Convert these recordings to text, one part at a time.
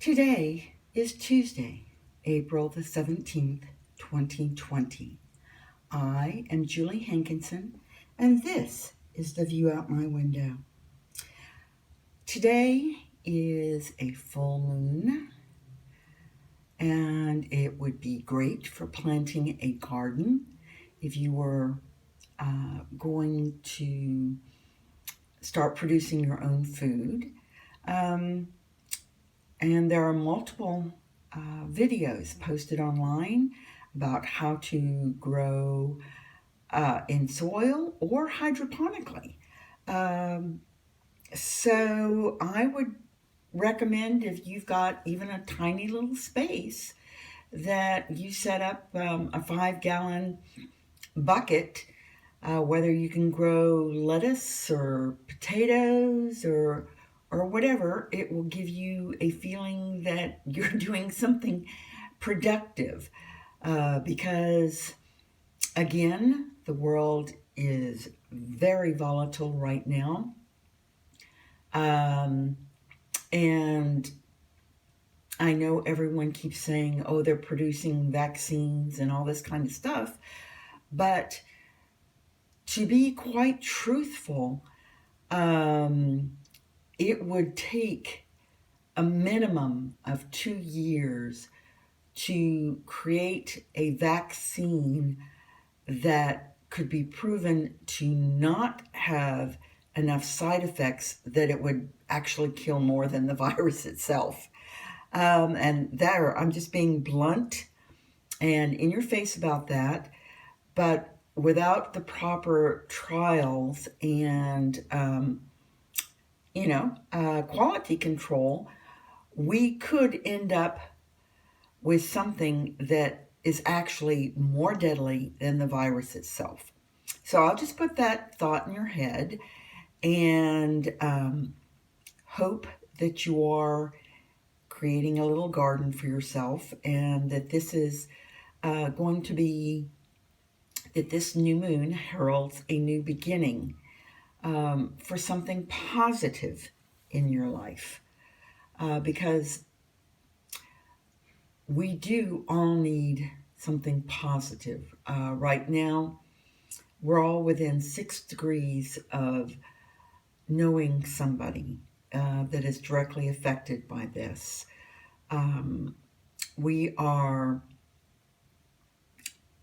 Today is Tuesday, April the 17th, 2020. I am Julie Hankinson, and this is the view out my window. Today is a full moon, and it would be great for planting a garden if you were going to start producing your own food. And there are multiple videos posted online about how to grow in soil or hydroponically. So I would recommend, if you've got even a tiny little space, that you set up a 5-gallon bucket, whether you can grow lettuce or potatoes or whatever. It will give you a feeling that you're doing something productive, because again, the world is very volatile right now, and I know everyone keeps saying, oh, they're producing vaccines and all this kind of stuff, but to be quite truthful, it would take a minimum of 2 years to create a vaccine that could be proven to not have enough side effects that it would actually kill more than the virus itself. And there, I'm just being blunt and in your face about that. But without the proper trials and quality control, we could end up with something that is actually more deadly than the virus itself. So I'll just put that thought in your head and hope that you are creating a little garden for yourself, and that this is going to be, that this new moon heralds a new beginning for something positive in your life, because we do all need something positive. Right now, we're all within 6 degrees of knowing somebody that is directly affected by this. We are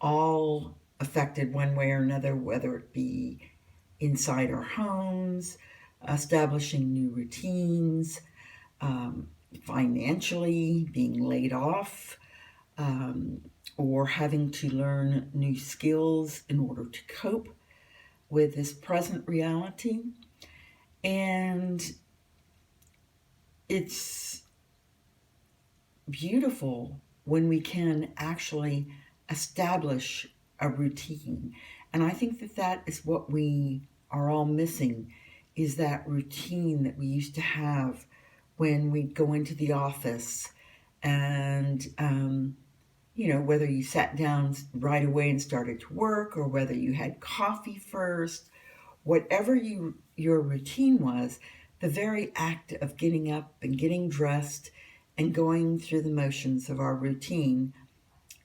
all affected one way or another, whether it be inside our homes, establishing new routines, financially being laid off, or having to learn new skills in order to cope with this present reality. And it's beautiful when we can actually establish a routine. And I think that that is what we are all missing, is that routine that we used to have when we'd go into the office and, whether you sat down right away and started to work, or whether you had coffee first, whatever your routine was, the very act of getting up and getting dressed and going through the motions of our routine,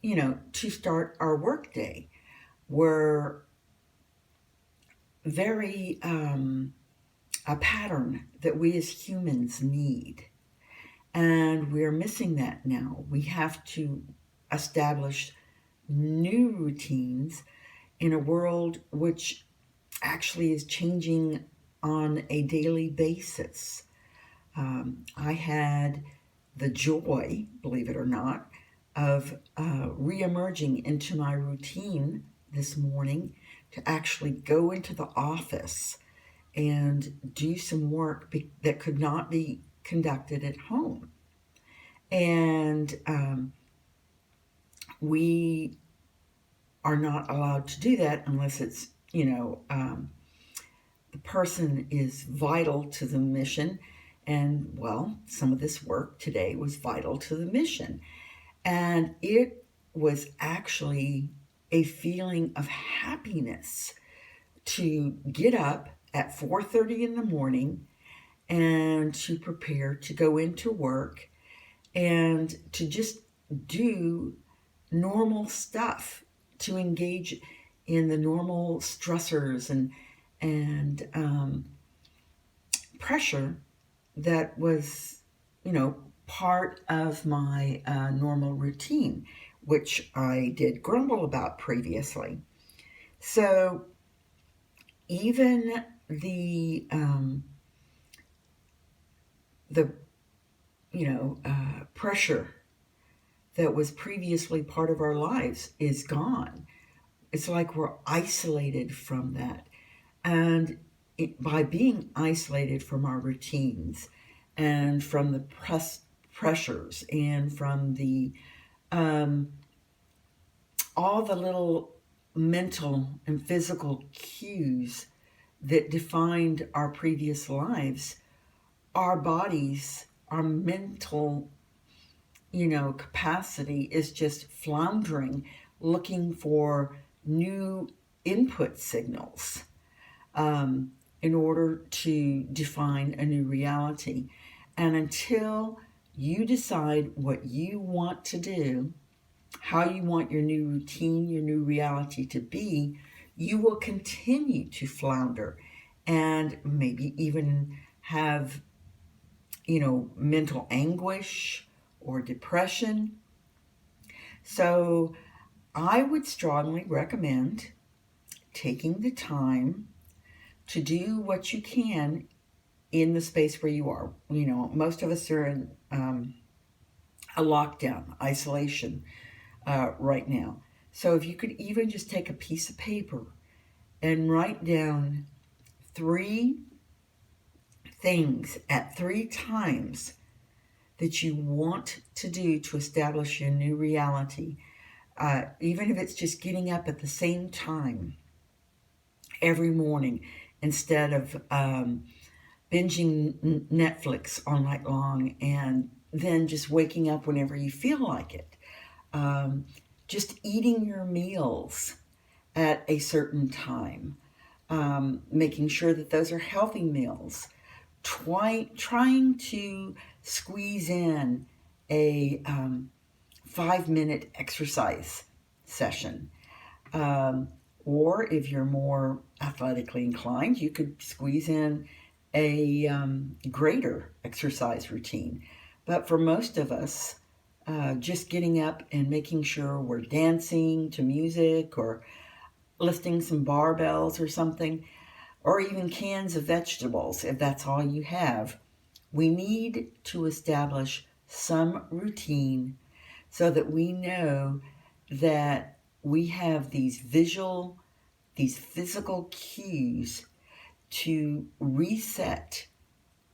to start our work day, were very a pattern that we as humans need. And we're missing that now. We have to establish new routines in a world which actually is changing on a daily basis. I had the joy, believe it or not, of re-emerging into my routine this morning to actually go into the office and do some work that could not be conducted at home. And we are not allowed to do that unless it's, the person is vital to the mission. And, well, some of this work today was vital to the mission. And it was actually a feeling of happiness to get up at 4:30 in the morning and to prepare to go into work and to just do normal stuff, to engage in the normal stressors and pressure that was, part of my normal routine, which I did grumble about previously. So even the pressure that was previously part of our lives is gone. It's like we're isolated from that. And by being isolated from our routines and from the pressures and from the all the little mental and physical cues that defined our previous lives, our bodies, our mental, capacity is just floundering, looking for new input signals in order to define a new reality. And until you decide what you want to do, how you want your new routine, your new reality to be, you will continue to flounder and maybe even have, mental anguish or depression. So I would strongly recommend taking the time to do what you can in the space where you are. Most of us are in a lockdown, isolation right now. So if you could even just take a piece of paper and write down 3 things at 3 times that you want to do to establish your new reality, even if it's just getting up at the same time every morning instead of binging Netflix all night long and then just waking up whenever you feel like it. Just eating your meals at a certain time, making sure that those are healthy meals, trying to squeeze in a 5-minute exercise session. Or if you're more athletically inclined, you could squeeze in a greater exercise routine. But for most of us, just getting up and making sure we're dancing to music or lifting some barbells or something, or even cans of vegetables, if that's all you have, we need to establish some routine so that we know that we have these physical cues to reset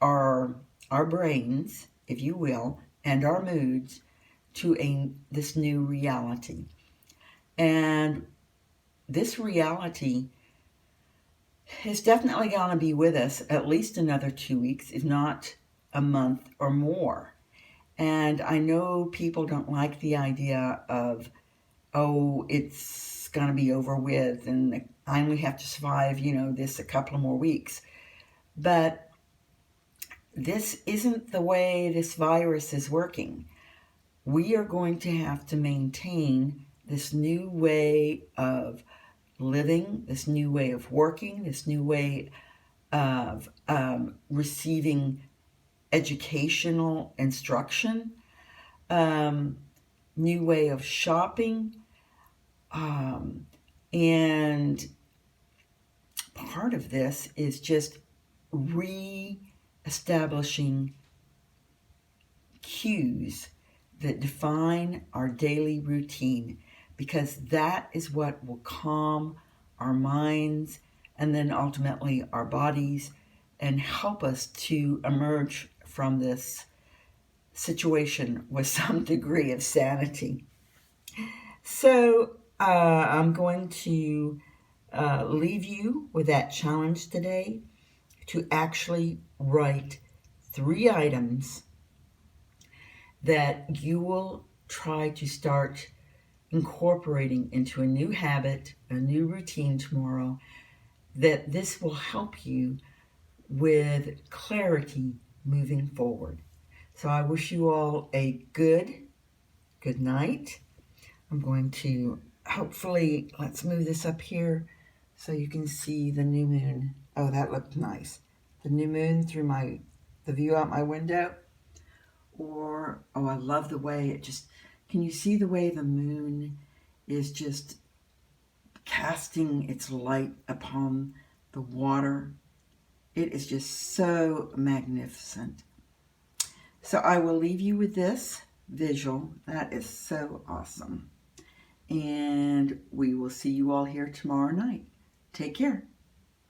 our brains, if you will, and our moods to this new reality. And this reality is definitely going to be with us at least another 2 weeks, if not a month or more. And I know people don't like the idea of, oh, it's going to be over with and I only have to survive, this a couple of more weeks. But this isn't the way this virus is working. We are going to have to maintain this new way of living, this new way of working, this new way of receiving educational instruction, new way of shopping, and part of this is just re-establishing cues that define our daily routine, because that is what will calm our minds and then ultimately our bodies and help us to emerge from this situation with some degree of sanity. So I'm going to leave you with that challenge today to actually write 3 items that you will try to start incorporating into a new habit, a new routine tomorrow, that this will help you with clarity moving forward. So I wish you all a good night. I'm going to hopefully, let's move this up here so you can see the new moon. Oh, that looked nice. The new moon through the view out my window. Or, oh, I love the way it just, can you see the way the moon is just casting its light upon the water? It is just so magnificent. So I will leave you with this visual. That is so awesome. And we will see you all here tomorrow night. Take care.